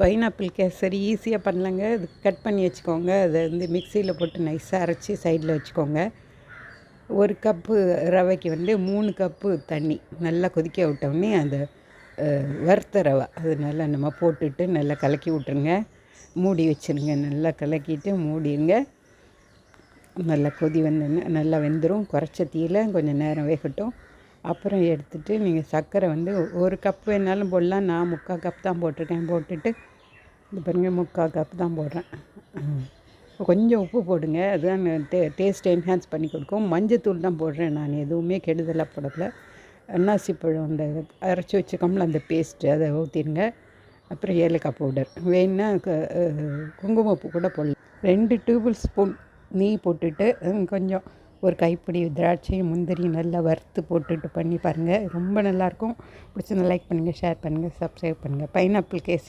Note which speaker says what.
Speaker 1: Pineapple kesari ஈஸியாக பண்ணலாங்க. இது கட் பண்ணி வச்சுக்கோங்க. அதை மிக்சியில் போட்டு நைஸாக அரைச்சி சைடில் வச்சுக்கோங்க. 1 கப்பு ரவைக்கு 3 கப்பு தண்ணி நல்லா கொதிக்க விட்டோடனே அந்த வறுத்த ரவை அது நல்லா நம்ம போட்டுட்டு நல்லா கலக்கி விட்ருங்க. மூடி வச்சுருங்க. நல்லா கலக்கிட்டு மூடிடுங்க. நல்லா கொதி வந்தோடனே நல்லா வெந்துடும். குறைச்ச தீயில் கொஞ்சம் நேரம் வேகட்டும். அப்புறம் எடுத்துகிட்டு நீங்கள் சர்க்கரை 1 கப் வேணாலும் போடலாம். நான் 3/4 கப் தான் போட்டிருக்கேன். போட்டுட்டு இது பாருங்கள் 3/4 கப் தான் போடுறேன். கொஞ்சம் உப்பு போடுங்க. அதுதான் டேஸ்ட் என்ஹான்ஸ் பண்ணி கொடுக்கும். மஞ்சத்தூள் தான் போடுறேன் நான். எதுவுமே கெடுதலாக போடலை. அன்னாசி பழம் அந்த அரைச்சி வச்சுக்கோம்ல அந்த பேஸ்ட்டு அதை ஊற்றிடுங்க. அப்புறம் ஏலக்காய் பவுடர் வேணுன்னா குங்குமப்பூ கூட போடலாம். 2 டேபிள் ஸ்பூன் நெய் போட்டுட்டு கொஞ்சம் ஒரு கைப்பிடி திராட்சை முந்திரி நல்லா வறுத்து போட்டுட்டு பண்ணி பாருங்கள். ரொம்ப நல்லாயிருக்கும். பிடிச்சிருந்தா லைக் பண்ணுங்கள், ஷேர் பண்ணுங்கள், சப்ஸ்கிரைப் பண்ணுங்கள். பைனாப்பிள் கேசரி